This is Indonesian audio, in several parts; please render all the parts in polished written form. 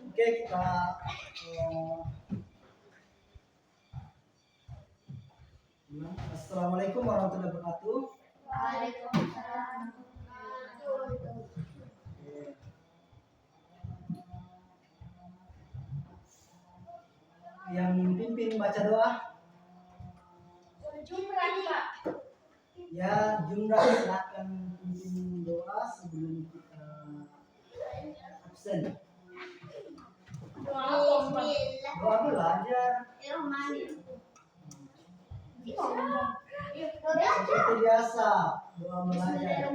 Oke, kita Assalamualaikum warahmatullahi wabarakatuh. Waalaikumsalam. Yang pimpin baca doa. Jumlah Pak. Ya, Jumrah silakan pimpin doa sebelum kita absen. Doa belajar. Seperti biasa, doa belajar.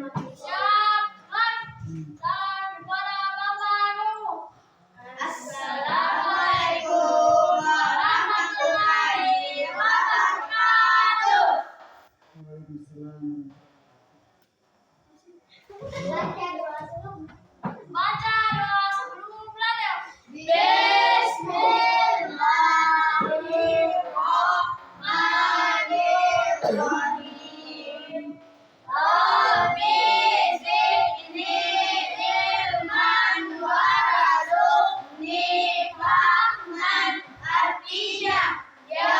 Assalamualaikum warahmatullahi wabarakatuh. Waalaikumsalam. Baca doa sebelum belajar. Bismillahirrahmanirrahim. Rabbi zidni ilman warzuqni fahman. Artinya, ya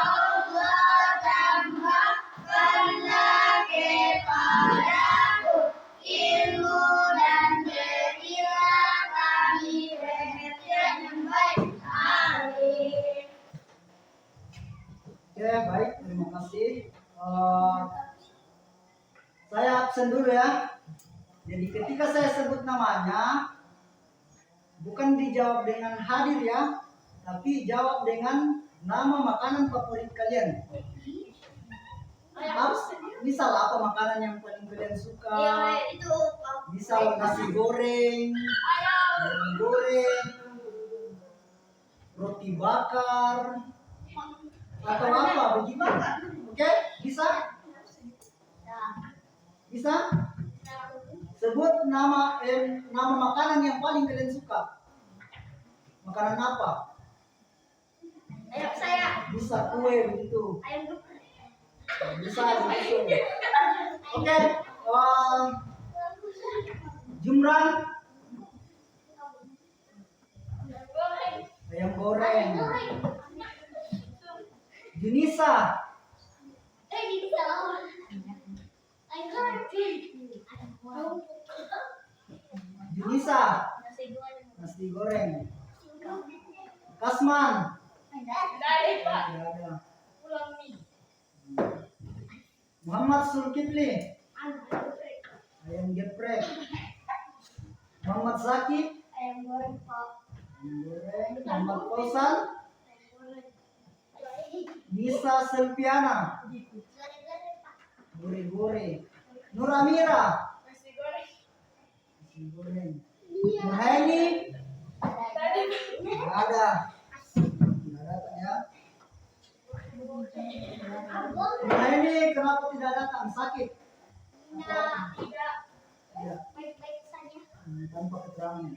Allah, tambahkanlah kepadaku ilmu dan berilah kami pengertian yang baik. Amin. Oke, baik, terima kasih. Saya absen dulu ya. Jadi ketika saya sebut namanya, bukan dijawab dengan hadir ya, tapi jawab dengan nama makanan favorit kalian. Misal apa makanan yang paling kalian suka? Misal nasi goreng, ayam goreng, roti bakar, atau apa begitu? Oke, bisa? Bisa? Sebut nama makanan yang paling kalian suka. Makanan apa? Ayam saya. Bisa kue begitu. Ayam geprek. Bisa begitu. Oke, Jumrah ayam goreng. Junisa Junisa nasi goreng. Kasman Dari Pak. tidak ada. Pulang mie. Muhammad Zulkifli ayam geprek. Muhammad Zaki Ayam goreng Pak. ayam goreng. Muhammad Fauzan Nisa Selviana gore-gore. Nur Amira Nasi goreng. nasi goreng. Muhaini Tadi. tidak ada. Tidak datang ya. Muhaini kenapa tidak datang? Sakit? Tidak. Tidak. Baik-baik saja. Tanpa keterangan.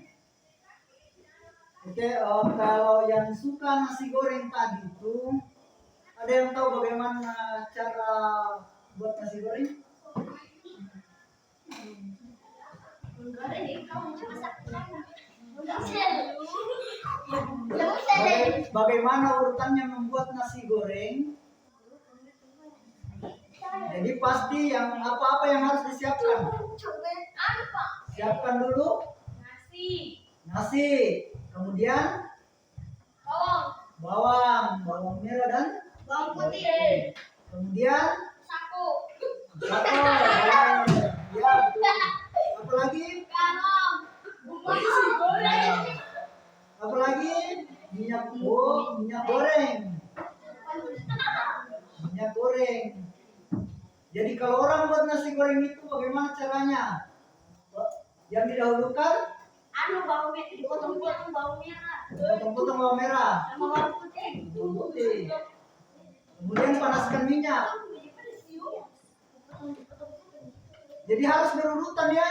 Oke, kalau yang suka nasi goreng tadi itu, ada yang tahu bagaimana cara buat nasi goreng? Bagaimana urutannya membuat nasi goreng? Jadi pasti yang apa-apa yang harus disiapkan. Siapkan dulu nasi, kemudian bawang merah dan Bawang putih. kemudian Saku. satu, ya, betul. Apa lagi? Garam. Bumbu nasi goreng. Apa lagi? Minyak goreng. Minyak goreng. Jadi kalau orang buat nasi goreng itu bagaimana caranya? Yang didahulukan Bawang merah dipotong-potong bawang merah. potong-potong bawang merah, Sama bawang putih. bawang putih. Kemudian panaskan minyak. Jadi harus berurutan ya.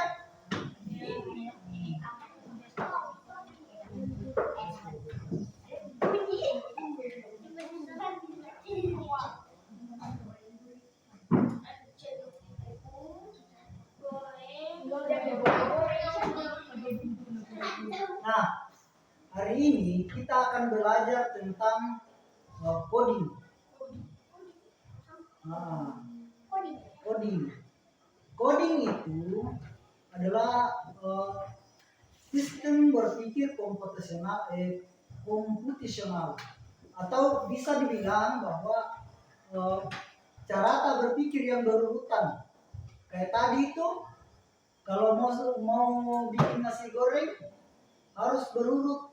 akan belajar tentang coding. Coding. Coding itu adalah sistem berpikir komputasional, atau bisa dibilang bahwa cara berpikir yang berurutan. Kayak tadi itu, kalau mau bikin nasi goreng harus berurut.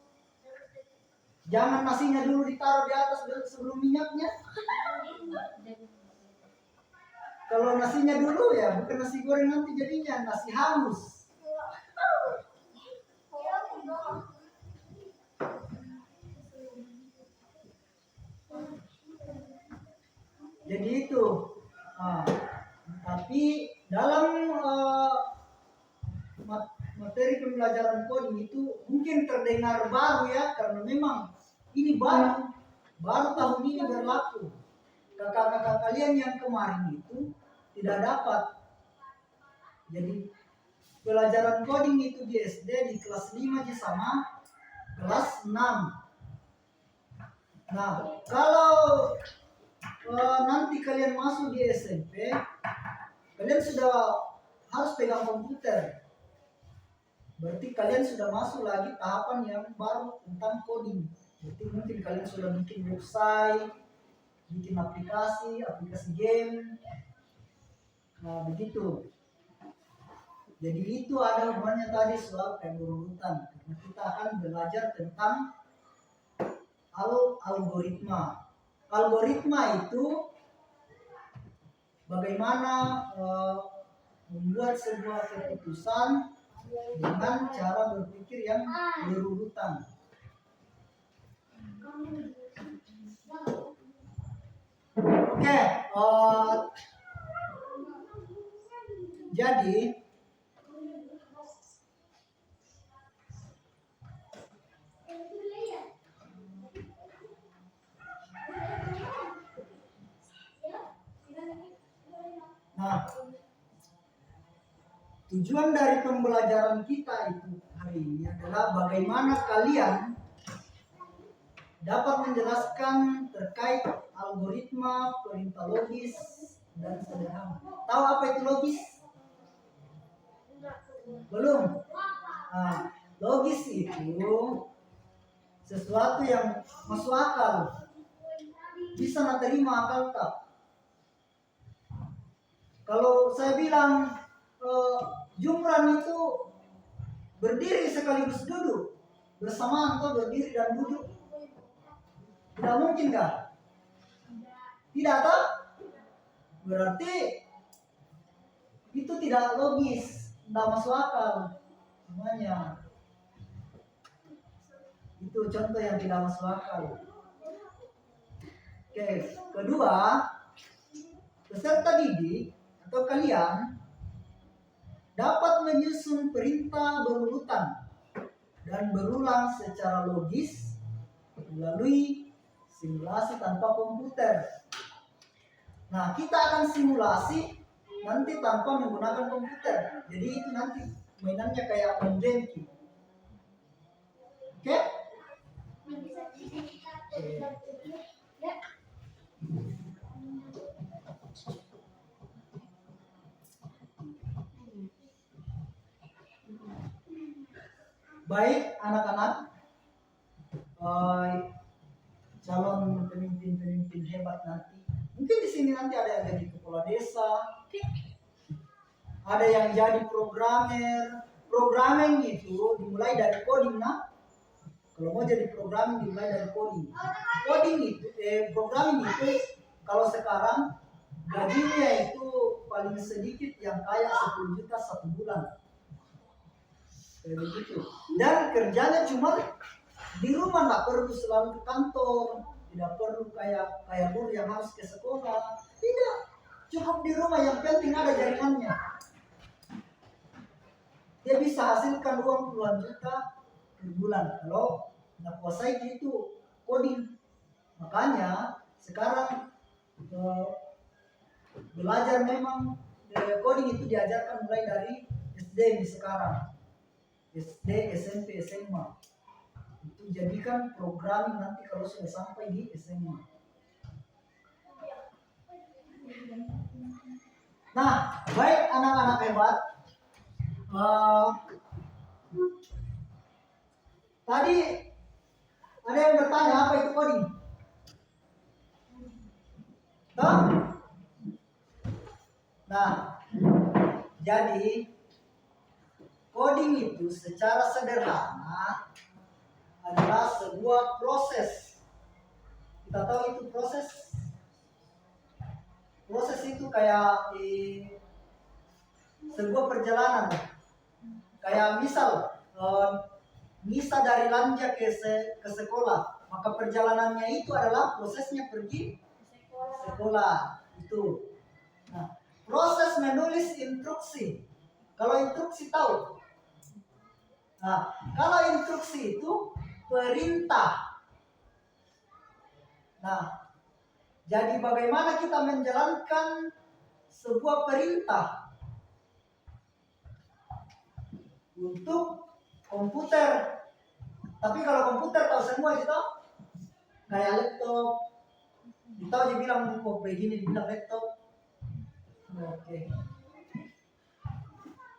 Jangan nasinya dulu ditaruh di atas sebelum minyaknya. Kalau nasinya dulu ya bukan nasi goreng, nanti jadinya nasi hangus. Jadi itu. Tapi dalam materi pembelajaran coding itu mungkin terdengar baru ya, karena memang ini baru tahun ini berlaku. Kakak-kakak kalian yang kemarin itu tidak dapat. Jadi pelajaran coding itu di SD di kelas 5 aja sama kelas 6. Nah, kalau nanti kalian masuk di SMP, kalian sudah harus pegang komputer. Berarti kalian sudah masuk lagi tahapan yang baru tentang coding. Berarti mungkin kalian sudah bikin website, bikin aplikasi game. Nah, begitu. Jadi itu ada hubungannya tadi soal berurutan. Karena kita akan belajar tentang algoritma. Algoritma itu bagaimana membuat sebuah keputusan dengan cara berpikir yang berurutan. Oke, jadi tujuan dari pembelajaran kita itu hari ini adalah bagaimana kalian dapat menjelaskan terkait algoritma, perintah logis, dan sederhana. Tahu apa itu logis? Belum? Nah, logis itu sesuatu yang masuk akal, bisa terima akal tak? Kalau saya bilang Jumran itu berdiri sekaligus duduk bersamaan, atau berdiri dan duduk, tidak mungkin kah? Tidak tahu? Berarti itu tidak logis, tidak masuk akal semuanya. Itu contoh yang tidak masuk akal. Oke, kedua, peserta didik atau kalian dapat menyusun perintah berurutan dan berulang secara logis melalui simulasi tanpa komputer. Nah, kita akan simulasi nanti tanpa menggunakan komputer. Jadi itu nanti mainannya kayak main game. Oke? Baik anak-anak, calon pemimpin hebat nanti. Mungkin di sini nanti ada yang jadi kepala desa, ada yang jadi programmer. Programming itu dimulai dari coding, nah. Kalau mau jadi programming dimulai dari coding. Programming itu kalau sekarang gajinya itu paling sedikit yang kayak 10 juta 1 bulan. Kayak begitu. Dan kerjanya cuma di rumah, nggak perlu selalu ke kantor, tidak perlu kayak guru yang harus ke sekolah. Tidak, cukup di rumah, yang penting ada jaringannya. Dia bisa hasilkan uang puluhan juta per bulan kalau nggak kuasai itu coding. Makanya sekarang belajar memang coding itu diajarkan mulai dari SD ini sekarang. SD, SMP, SMA. Itu jadikan programming nanti kalau sudah sampai di SMA. Nah, baik anak-anak hebat. Tadi ada yang bertanya apa itu coding? Toh? Nah, jadi coding itu secara sederhana adalah sebuah proses. Kita tahu itu proses. Proses itu kayak sebuah perjalanan. Kayak misal Nisa dari Lanja ke sekolah, maka perjalanannya itu adalah prosesnya pergi sekolah itu. Nah, proses menulis instruksi. Kalau instruksi tahu. Nah, kalau instruksi itu perintah. Nah, jadi bagaimana kita menjalankan sebuah perintah untuk komputer. Tapi kalau komputer tahu semua kita kayak laptop. Kita aja bilang kok begini dibilang laptop. Oke.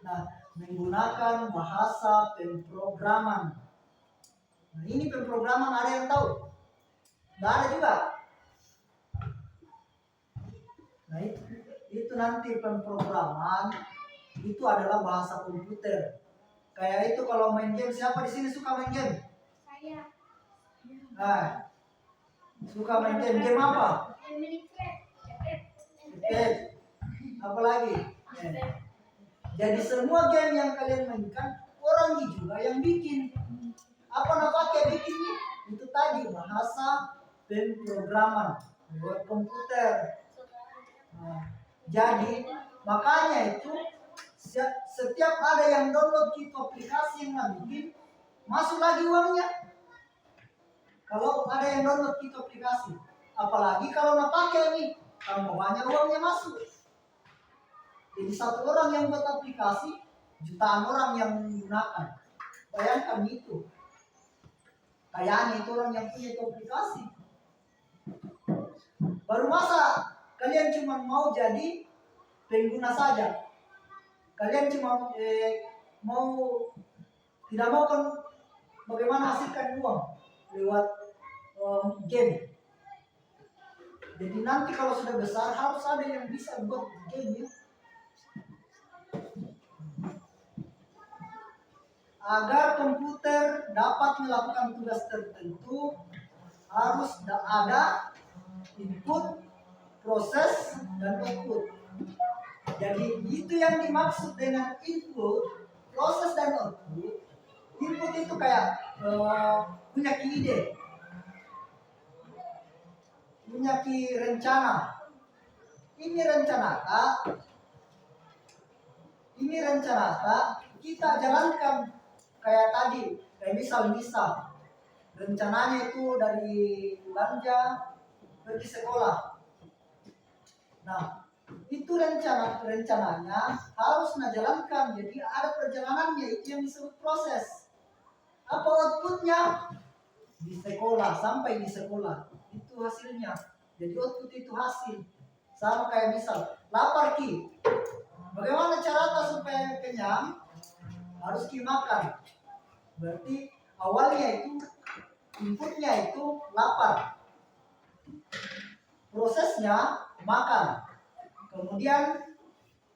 Nah, menggunakan bahasa pemrograman. Nah, ini pemrograman ada yang tahu? Nggak ada juga. Nah, itu nanti pemrograman itu adalah bahasa komputer. Kayak itu kalau main game, siapa di sini suka main game? Saya. Nah, suka main game. Game apa? Apa lagi? Jadi semua game yang kalian mainkan orang juga yang bikin. Apa nak pakai bikinnya? Itu tadi bahasa pemrograman buat komputer. Nah, jadi makanya itu setiap ada yang download gitu aplikasi yang bikin, masuk lagi uangnya. Kalau ada yang download gitu aplikasi, apalagi kalau nak pakai nih, kan banyak uangnya masuk. Jadi satu orang yang buat aplikasi, jutaan orang yang menggunakan. Bayangkan itu. Kayaknya itu orang yang punya itu aplikasi. Baru masa kalian cuma mau jadi pengguna saja. Kalian cuma mau tidak mau kan bagaimana hasilkan uang lewat game. Jadi nanti kalau sudah besar harus ada yang bisa buat game ya. Agar komputer dapat melakukan tugas tertentu harus ada input, proses, dan output. Jadi itu yang dimaksud dengan input, proses, dan output. Input itu kayak punya ide, punya rencana. Ini rencana kita jalankan kayak tadi, kayak misal rencananya itu dari Lanja pergi sekolah. Nah, itu rencananya harus jalankan. Jadi ada perjalanannya, itu yang disebut proses. Apa outputnya? Di sekolah, sampai di sekolah. Itu hasilnya. Jadi output itu hasil. Sama kayak misal, lapar Ki. Bagaimana cara supaya kenyang? Harus Ki makan. Berarti awalnya itu, inputnya itu lapar. Prosesnya makan. Kemudian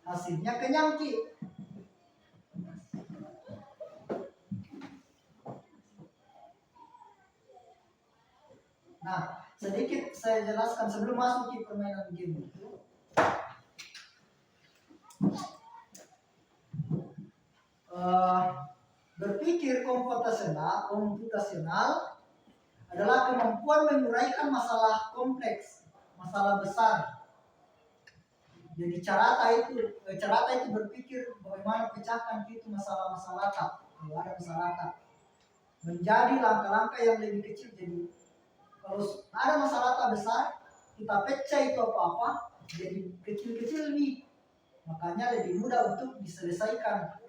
hasilnya kenyang Ki. Nah, sedikit saya jelaskan sebelum masuk ke permainan game itu. Berpikir komputasional adalah kemampuan menguraikan masalah kompleks, masalah besar. Jadi carata itu berpikir bagaimana pecahkan itu masalah-masalah kalau ada masalah menjadi langkah-langkah yang lebih kecil. Jadi kalau ada masalah besar, kita pecah itu apa-apa jadi kecil-kecil nih. Makanya lebih mudah untuk diselesaikan.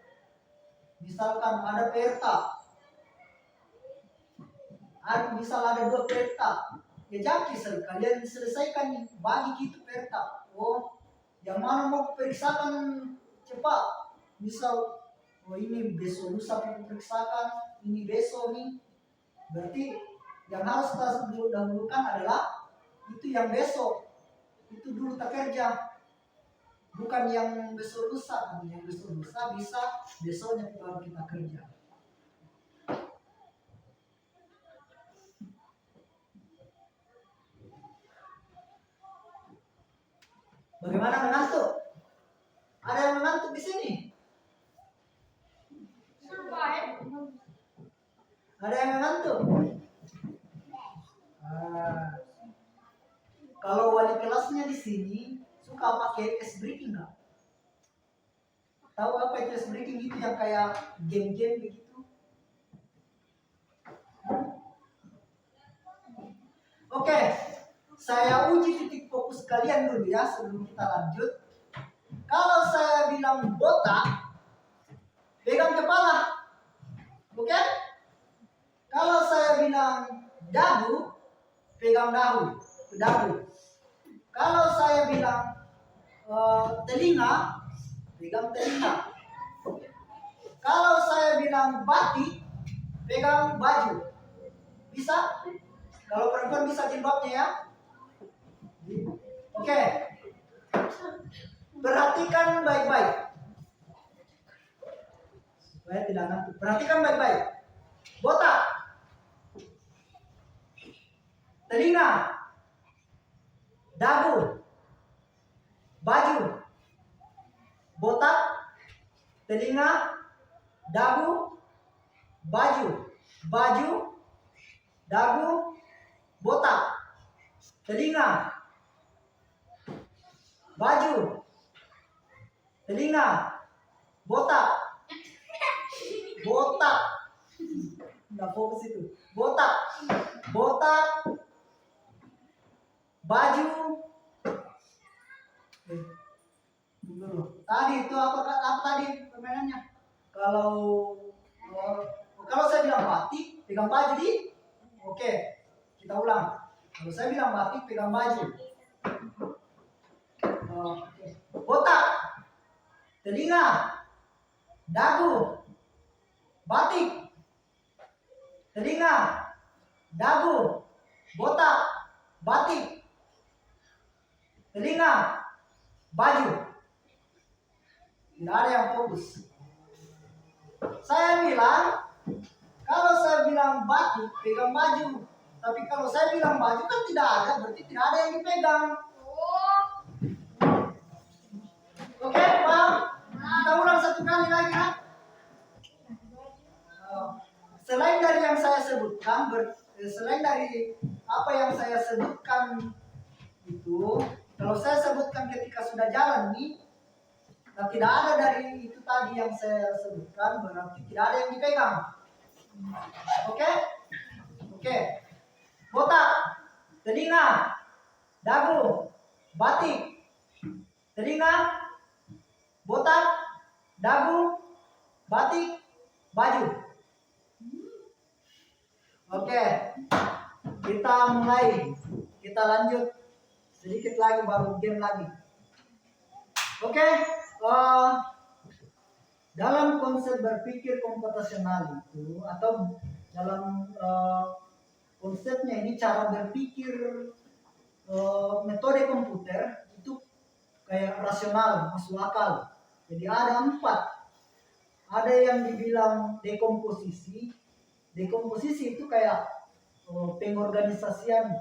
Misalkan ada peta. Misal ada 2 peta, ya jaki kalian selesaikan nih, bagi gitu peta. Oh, yang mana mau periksakan cepat. Misal, oh ini besok lusa periksakan, ini besok nih. Berarti yang harus kita dahulukan adalah itu yang besok. Itu dulu tak kerja. Bukan yang besok lusa, yang besok lusa bisa besoknya baru kita kerja. Bagaimana mengantuk? Ada yang mengantuk di sini? Ada yang mengantuk? Kalau wali kelasnya di sini suka pakai ice breaking nggak? Tahu apa itu ice breaking? Itu yang kayak game-game begitu. Oke, saya uji titik fokus kalian dulu ya sebelum kita lanjut. Kalau saya bilang botak, pegang kepala. Oke? Kalau saya bilang dagu, pegang dagu. Kalau saya bilang telinga, pegang telinga. Kalau saya bilang batik, pegang baju. Bisa? Kalau perempuan bisa jilbabnya ya. Oke. Perhatikan baik-baik. Supaya tidak ngantuk. Perhatikan baik-baik. Botak. Telinga. Dagu. Baju. Botak. Telinga. Dagu. Baju. Baju. Dagu. Botak. Telinga. Baju. Telinga. Botak. Botak. Nggak fokus itu. Botak. Botak. Baju. Tadi itu apa tadi permainannya? Kalau saya bilang batik, pegang baju di. Oke, kita ulang. Kalau saya bilang batik, pegang baju. Botak. Telinga. Dagu. Batik. Telinga. Dagu. Botak. Batik. Telinga. Baju. Tidak ada yang fokus. Saya bilang, kalau saya bilang batik, pegang baju. Tapi kalau saya bilang baju kan tidak ada, berarti tidak ada yang dipegang. Oke, paham? Kita ulang satu kali lagi ya. Selain dari yang saya sebutkan, selain dari apa yang saya sebutkan itu, kalau saya sebutkan ketika sudah jalan nih, nah tidak ada dari itu tadi yang saya sebutkan, berarti tidak ada yang dipegang. Oke? Oke. Botak, telinga, dagu, batik, telinga, botak, dagu, batik, baju. Oke, kita mulai. Kita lanjut sedikit lagi baru game lagi. Oke, dalam konsep berpikir komputasional itu atau dalam konsepnya ini cara berpikir metode komputer itu kayak rasional, masuk akal. Jadi ada 4. Ada yang dibilang dekomposisi. Dekomposisi itu kayak pengorganisasian.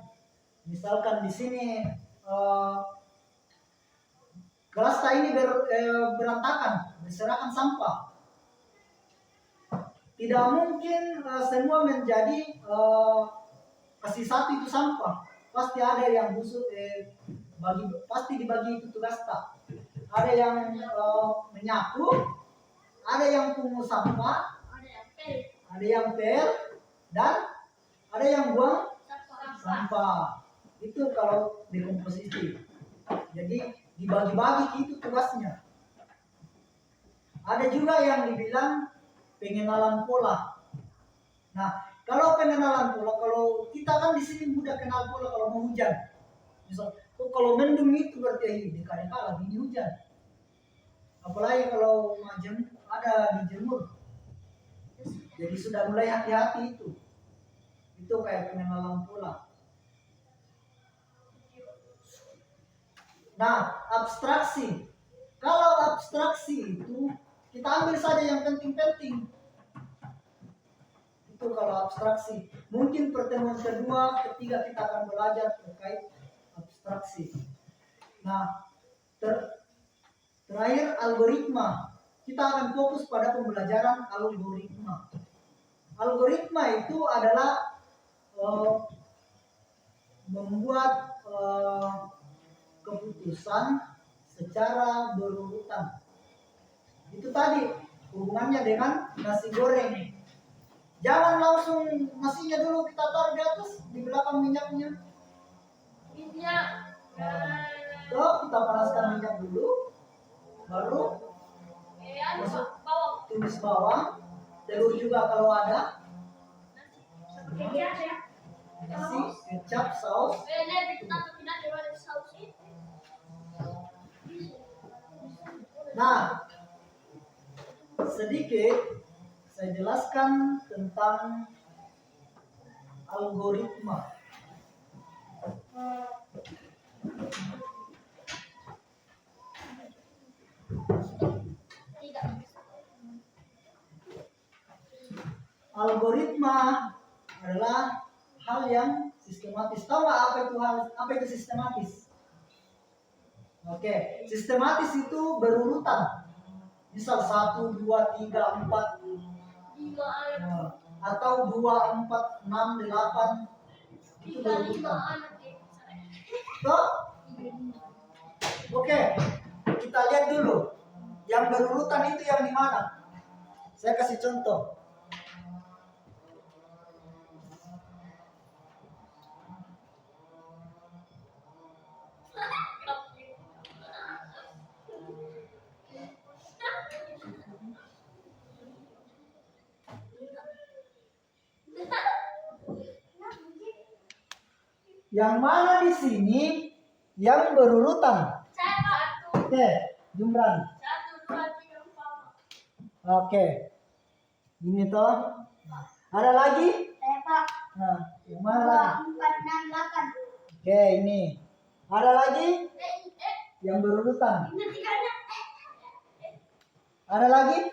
Misalkan di sini kelas ini berantakan, berserakan sampah. Tidak mungkin semua menjadi kasih satu itu sampah. Pasti ada yang busuk, pasti dibagi itu tugas tak. Ada yang menyapu, ada yang pungut sampah, ada yang pel, dan ada yang buang sampah. Itu kalau dekomposisi. Jadi dibagi-bagi itu tugasnya. Ada juga yang dibilang pengenalan pola. Nah, Kalau pengenalan pola, kalau kita kan di sini mudah kenal pola kalau mau hujan. Misal, oh kalau mendung itu berarti dekat-dekat lagi ini hujan. Apalagi kalau ada dijemur. Jadi sudah mulai hati-hati itu. Itu kayak pengenalan pola. Nah, abstraksi. Kalau abstraksi itu kita ambil saja yang penting-penting. Itu kalau abstraksi. Mungkin pertemuan kedua, ketiga kita akan belajar terkait abstraksi. Nah, terakhir algoritma. Kita akan fokus pada pembelajaran algoritma. Algoritma itu adalah membuat keputusan secara berurutan. Itu tadi hubungannya dengan nasi goreng. Jangan langsung nasinya dulu kita taruh di atas, di belakang minyaknya. Minyak. So, kita panaskan minyak dulu, baru masuk Bawang. tumis bawang, telur juga kalau ada, Kecap ya. nasi, kecap, saus. Nah, sedikit saya jelaskan tentang algoritma. Algoritma adalah hal yang sistematis. Tahu nggak apa itu sistematis? Oke, sistematis itu berurutan. Misal 1, 2, 3, 4, atau 2, 4, 6, 8 itu berurutan. Toh? Oke, kita lihat dulu. Yang berurutan itu yang di mana? Saya kasih contoh. Yang mana di sini yang berurutan? Oke, Jumran. 1, 2, 3, 4. Oke. Ini toh. Ada lagi? Pak. Nah, yang mana lagi? 2, 4, 6, 8. Oke, ini. Ada lagi? Yang berurutan. Ini tiganya. Ada lagi?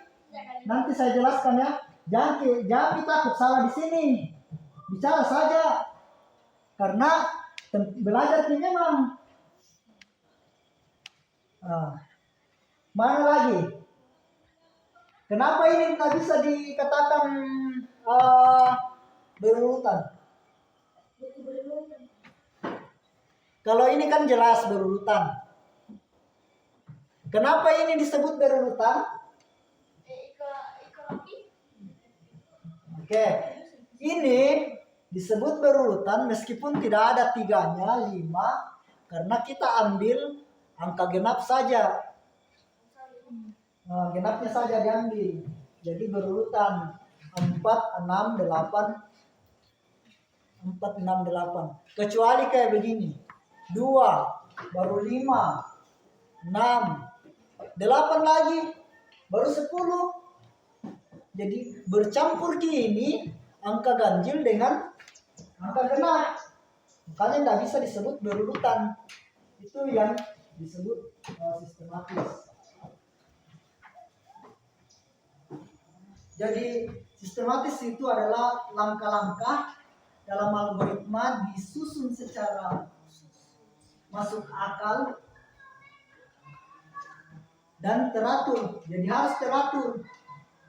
Nanti saya jelaskan ya. Jangan takut salah di sini. Bicara saja. Karena belajar ini memang. Mana lagi? Kenapa ini tak bisa dikatakan berurutan? Kalau ini kan jelas berurutan. Kenapa ini disebut berurutan? Oke, ini disebut berurutan meskipun tidak ada 3-nya, 5, karena kita ambil angka genap saja. Nah, genapnya saja diambil. Jadi berurutan 4, 6, 8. 4, 6, 8. Kecuali kayak begini. 2, baru 5, 6, 8 lagi, baru 10. Jadi bercampur gini angka ganjil dengan angka genap. Makanya tidak bisa disebut berurutan. Itu yang disebut sistematis. Jadi sistematis itu adalah langkah-langkah dalam algoritma disusun secara masuk akal dan teratur. Jadi harus teratur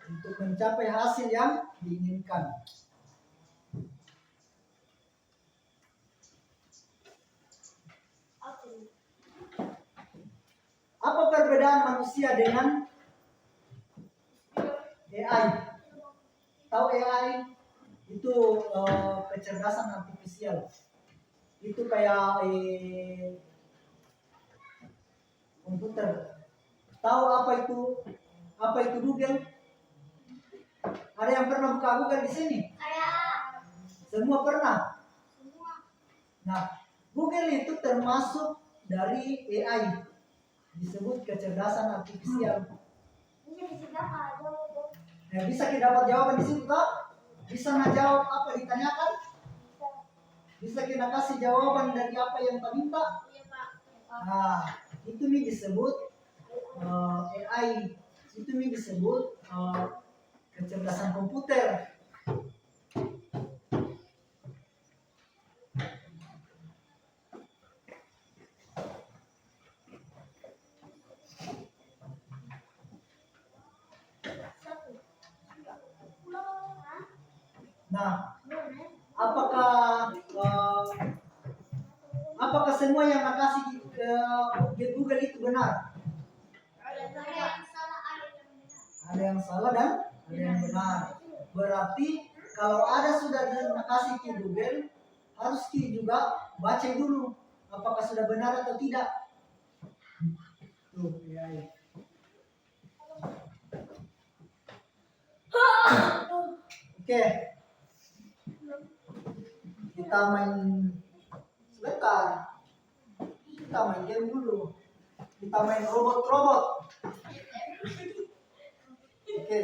untuk mencapai hasil yang diinginkan. Apa perbedaan manusia dengan AI? Tahu AI? Itu kecerdasan artifisial. Itu kayak komputer. Tahu apa itu? Apa itu Google? Ada yang pernah buka Google di sini? Semua pernah. Semua. Nah, Google itu termasuk dari AI, disebut kecerdasan artifisial. Ini bisa dapat jawaban. Nah, bisa kita dapat jawaban di situ toh? Bisa ngejawab apa ditanyakan? Bisa. Bisa kita kasih jawaban dari apa yang kita minta? Iya Pak. Iya Pak. Nah, itu nih disebut AI. Itu nih disebut kecerdasan komputer. Satu. Nah, apakah semua yang makasih ke Google itu benar? Ada yang salah, ada yang benar. Ada yang salah dan ada yang benar. Berarti kalau ada sudah makasih ke Google, harus Ki juga baca dulu apakah sudah benar atau tidak. Tuh, ya, ya. Oke. Kita main sebentar. Kita main game dulu. Kita main robot-robot. Oke.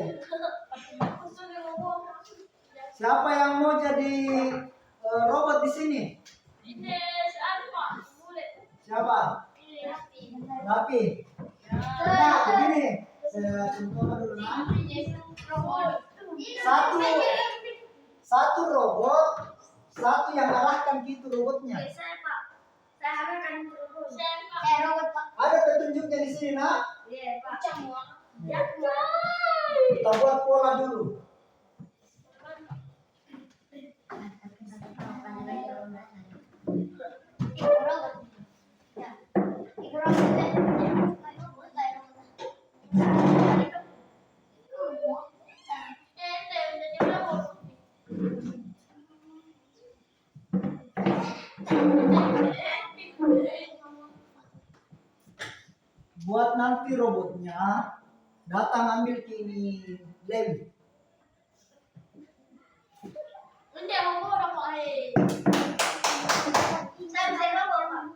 Siapa yang mau jadi robot di sini? Ini siapa Pak? Boleh. Siapa? Ini Rapi. Rapi. Nah, begini. Saya contohkan dulu nah. Satu robot, satu yang arahkan gitu robotnya. Saya Pak. Saya akan robot. Saya robot Pak. Ada petunjuknya di sini nah. Iya Pak. Ya. Kita buat pola dulu. Buat nanti robotnya datang ambil ke ini lem.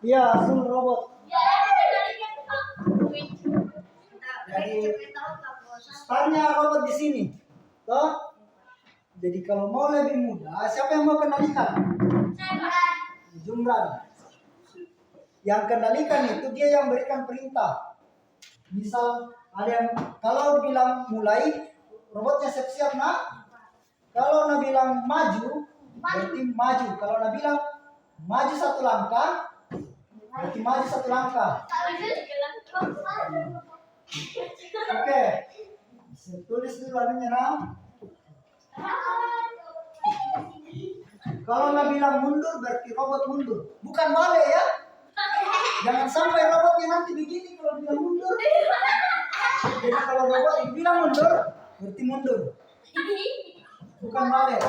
Iya, full robot. Jadi startnya robot di sini, toh. Jadi kalau mau lebih mudah, siapa yang mau kendalikan? Jumran. Yang kendalikan itu dia yang berikan perintah. Misal ada yang kalau bilang mulai, robotnya siap-siap nak. Kalau nak bilang maju, berarti maju. Kalau nak bilang maju satu langkah, berarti maju satu langkah. Oke. Saya tulis dulu anunya nah. Kalau nak bilang mundur, berarti robot mundur. Bukan balik ya. Jangan sampai robotnya nanti begini kalau bilang mundur. Jadi kalau robot bilang mundur, berarti mundur. Bukan balik.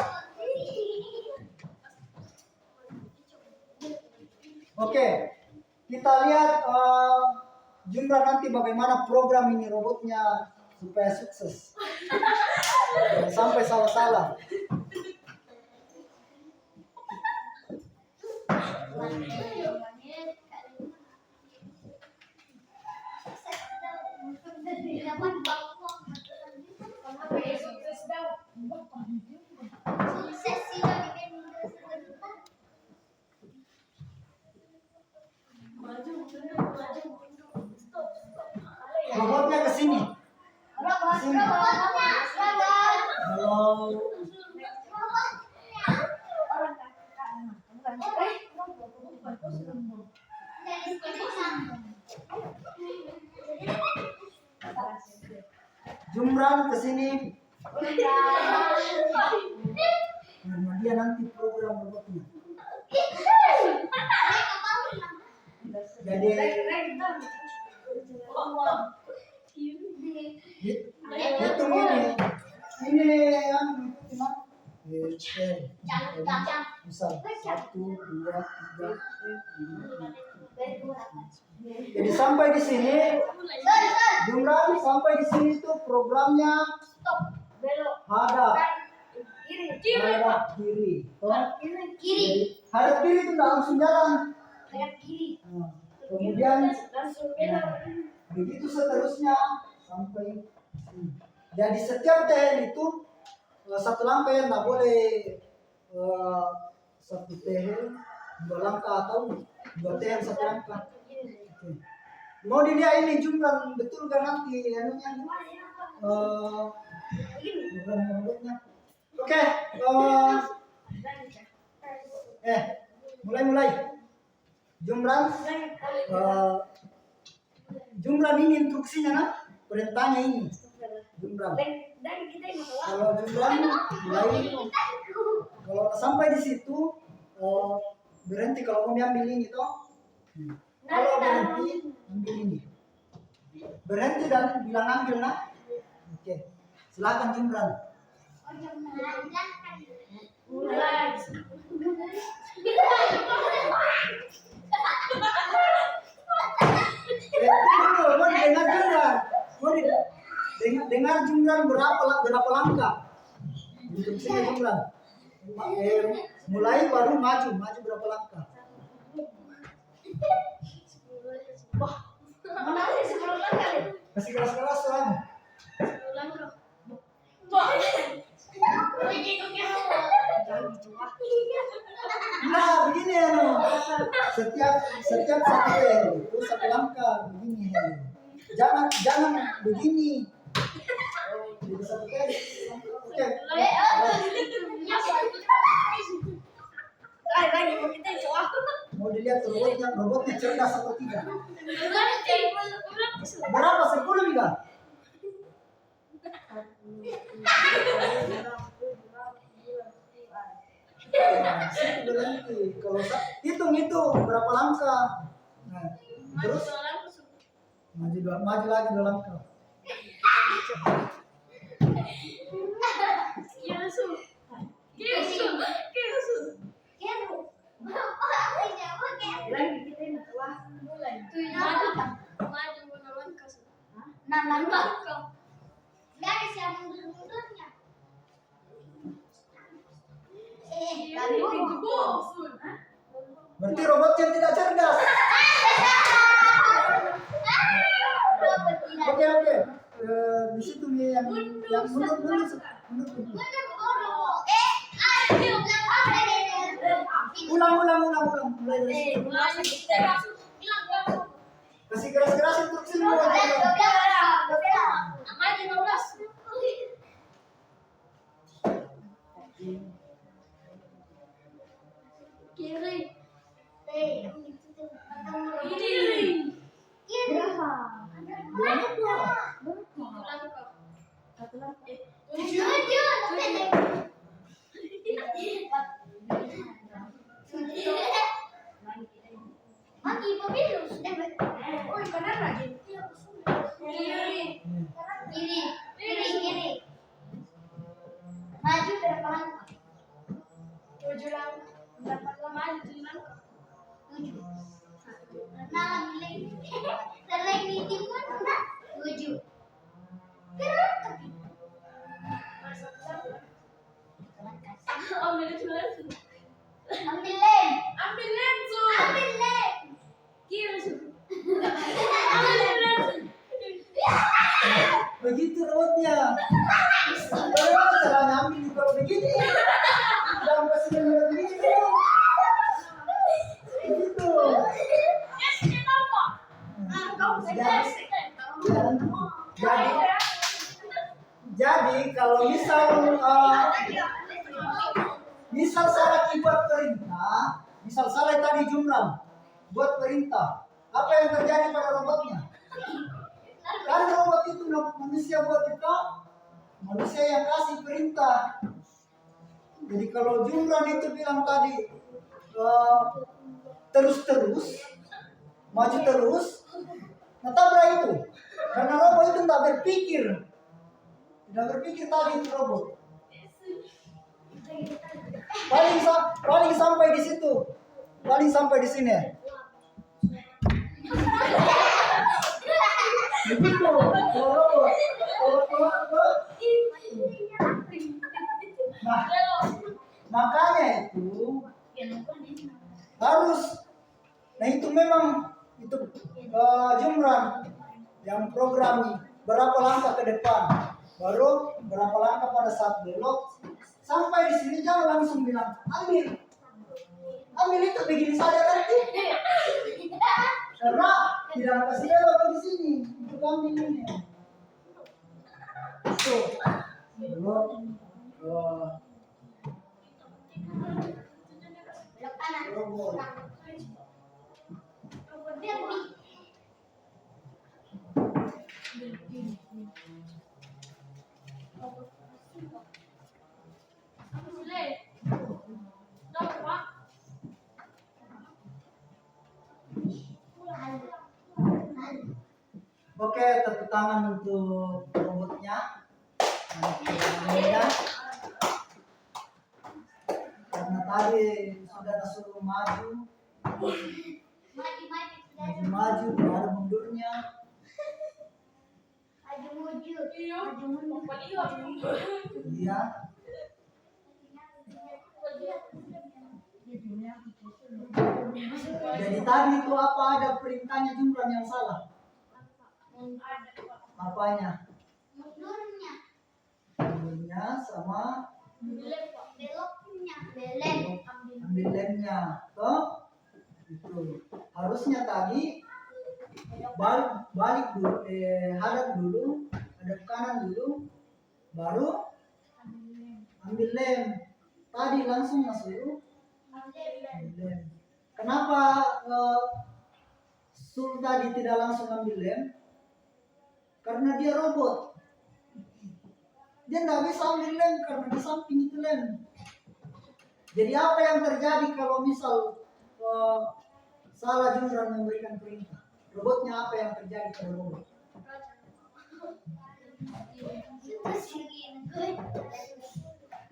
Oke, kita lihat Jumra nanti bagaimana program ini robotnya supaya sukses. Jangan sampai salah-salah. Robotnya ke sini. Kalau Jumran ke sini. Karena dia nanti program robotnya. Jadi hitung ini yang misal 1, 2, 3, 4, 5. Jadi sampai di sini, Jumran sampai di sini tuh programnya hadap. Hadap kiri. Toh? Kiri. Hadap kiri itu nggak langsung jalan. Hadap kiri. Nah, kemudian Langsung begitu seterusnya sampai sini. Jadi setiap tehel itu satu langkah yang nggak boleh satu tehel 2 langkah atau 2 tehel 1 langkah. Oke. Mau dilihat ini jumlah betul kan nanti anunya jumlah. Oke. Mulai. Jumlah ini instruksinya nah, perintahnya ini. Jumlah. Kalau jumlah mulai, kalau sampai di situ berhenti kalau mau diambil ini toh. Kalau berhenti ambil ini. Berhenti dan bilang ambil nah. Oke. Silakan jumlah. Mulai. Dengar jumlah berapa langkah. Instruksinya jumlah. Mulai baru maju berapa langkah. Mana sih 10 langkah? Kasih keras-keras soalnya. 10 langkah. Nah, begini ya no. Setiap satu itu 1 langkah begini. Jangan begini. Jadi 1 kali. Oke. Mau dilihat robotnya cerdas atau tidak? Berapa 10 Mika? Kalau hitung berapa langkah. Nah, terus maju lagi 2 langkah. Berarti robotnya tidak cerdas. Oke. Di situ nih yang mundur. Ulang. Mulai dari situ. Kasih keras-keras untuk semua. Kiri. Maju berapa langkah? 7 langkah. Berapa maju 7 langkah? 7. Nah, lagi meeting mana? 7. Kenapa? Ambil lem. Kiri. Begitu robotnya. Caranya ambil kalau begini. Jangan kasih begini. Begitu. Jadi kalau misal salah buat perintah, misal salah tadi jumlah buat perintah, apa yang terjadi pada robotnya? Kan robot itu manusia buat kita, manusia yang kasih perintah. Jadi kalau jumlah itu bilang tadi terus maju terus, tabrak itu. Karena robot itu tidak berpikir tadi itu robot. Paling sampai di situ, paling sampai di sini. Begitu, robot. Nah, Makanya itu harus. Nah itu memang itu Jumran yang programi berapa langkah ke depan, baru berapa langkah pada saat belok. Sampai di sini jangan langsung bilang ambil, ambil itu begini saja nanti. Karena tidak kasih belok di sini, itu ambil ini. Itu belok. Robot. Oke, tepuk tangan untuk robotnya. Karena tadi sudah disuruh maju, maju, tidak ada mundurnya. Iya. Jadi tadi itu apa ada perintahnya Jumran yang salah? Apanya? Mundurnya sama ambil lemnya. Toh? Itu. Harusnya tadi balik dulu, hadap dulu, hadap kanan dulu, baru ambil lem. Tadi langsung masuk ambil lem. Kenapa Sul tadi tidak langsung ambil lem? Karena dia robot. Dia tidak bisa ambil lem karena di samping itu lem. Jadi apa yang terjadi kalau misal salah Jumran memberikan perintah? Robotnya apa yang terjadi pada robot?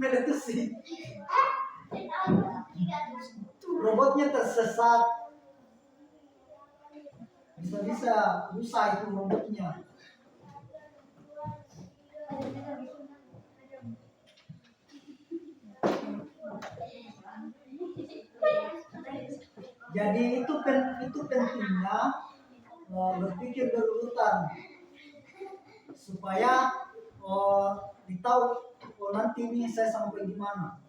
Meletusi. Robotnya tersesat. Bisa-bisa rusak itu robotnya. Jadi itu pentingnya berpikir berurutan supaya ditahu nanti ini saya sampai di mana.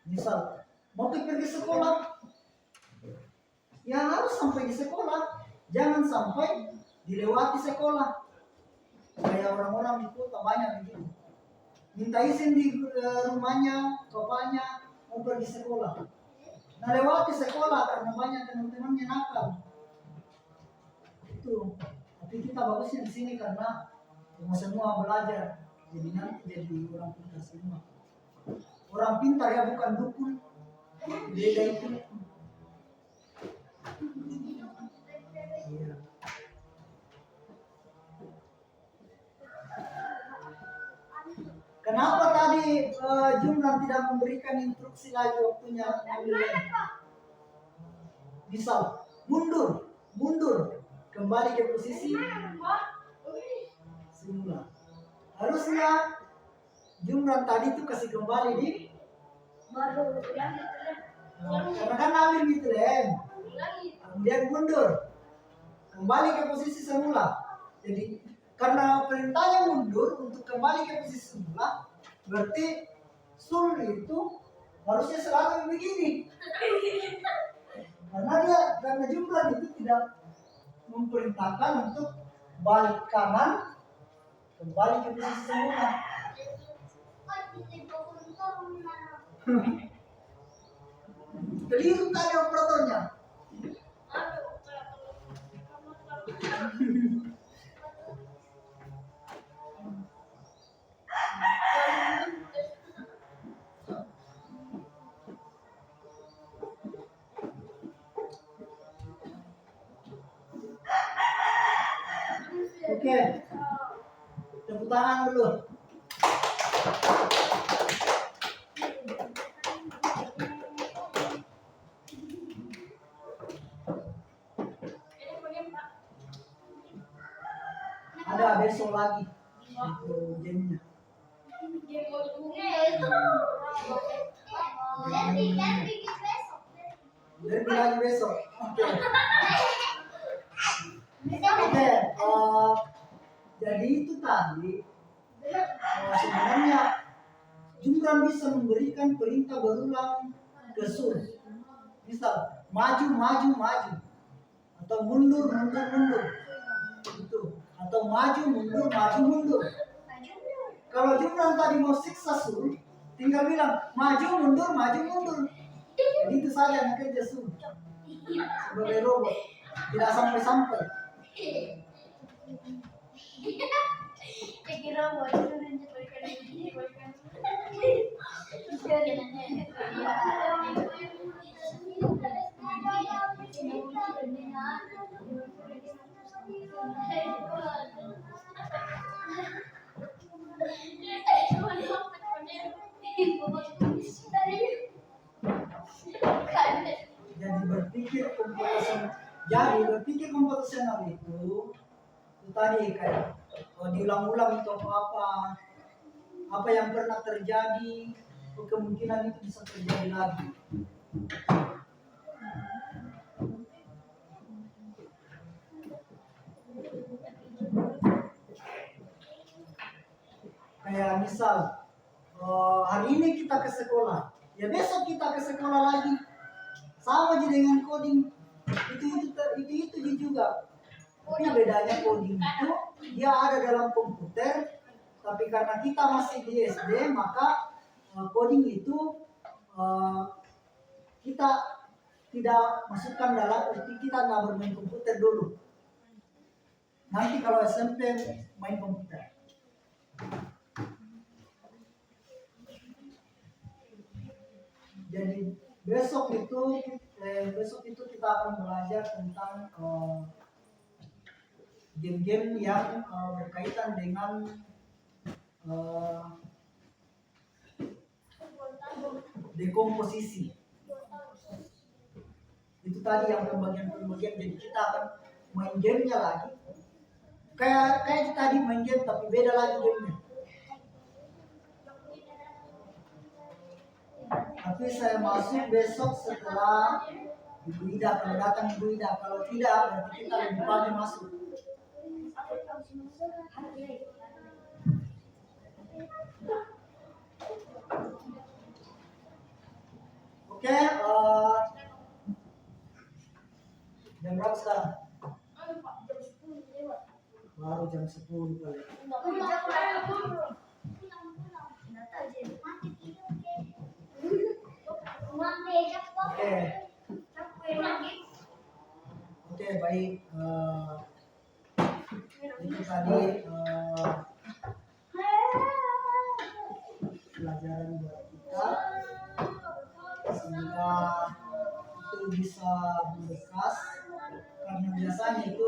Misal mau pergi sekolah, ya harus sampai di sekolah, jangan sampai dilewati sekolah. Kayak orang-orang di kota banyak begitu. Minta izin di rumahnya, bapaknya mau pergi sekolah. Nah lewati sekolah karena banyak teman-temannya nakal. Itu. Tapi kita bagusnya di sini karena semua belajar. Jadi nanti jadi orang pintar semua. Orang pintar ya bukan dukun. Beda itu. Iya. Kenapa tadi Jumlan tidak memberikan instruksi lagi waktunya ambil lem? Misal mundur, kembali ke posisi semula. Harusnya Jumlan tadi itu kasih kembali di karena kan ambil gitu lem, kemudian mundur, kembali ke posisi semula. Jadi karena perintahnya mundur untuk kembali ke posisi semula, berarti Sul itu harusnya selalu begini. Karena Jumlan itu tidak memerintahkan untuk balik kanan, kembali ke posisi semula. Keliru tadi operatornya. Oke, tepuk tangan dulu. Ada besok lagi itu gamenya. Dan bikin besok. Derby lagi besok. Oke. Jadi itu tadi sebenarnya Jumran bisa memberikan perintah berulang ke Sun. Misal maju maju maju atau mundur mundur mundur gitu, atau maju mundur maju mundur. Kalau Jumran tadi mau siksa Sun, tinggal bilang maju mundur maju mundur. Jadi itu saja yang kerja Sun sebagai robot, tidak sampai-sampai. Kira mau itu nanti Jadi berpikir komputasional itu tadi kayak diulang-ulang itu apa yang pernah terjadi, kemungkinan itu bisa terjadi lagi. Kayak misal hari ini kita ke sekolah, ya besok kita ke sekolah lagi, sama aja dengan coding. Itu juga. Tapi bedanya coding itu dia ada dalam komputer, tapi karena kita masih di SD, maka coding itu kita tidak masukkan dalam, kita nggak bermain komputer dulu. Nanti kalau SMP main komputer. Jadi besok itu kita akan belajar tentang game-game yang berkaitan dengan dekomposisi. Itu tadi yang pembagian. Jadi kita akan main gamenya lagi. Kayak tadi main game tapi beda lagi gamenya. Tapi saya masuk besok setelah Ibu Ida, kalau datang Ibu Ida, kalau tidak berarti kita lebih pagi masuk. Oke, jam berapa sekarang? Baru jam 10 kali. Oke, baik. Itu tadi pelajaran buat kita, semoga itu bisa membekas, karena biasanya itu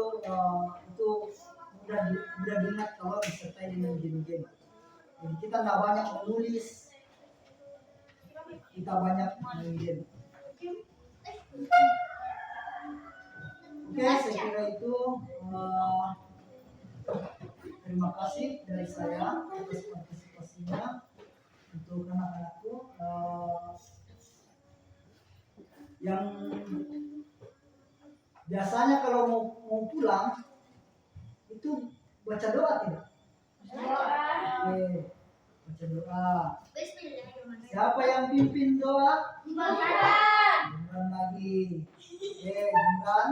mudah diingat kalau disertai dengan game-game. Jadi kita nggak banyak menulis, kita banyak main game. Oke, saya kira itu. Terima kasih dari saya atas partisipasinya untuk anak-anakku yang biasanya kalau mau pulang itu baca doa tidak? Oke, baca doa. Siapa yang pimpin doa? Jumran lagi. Jumran.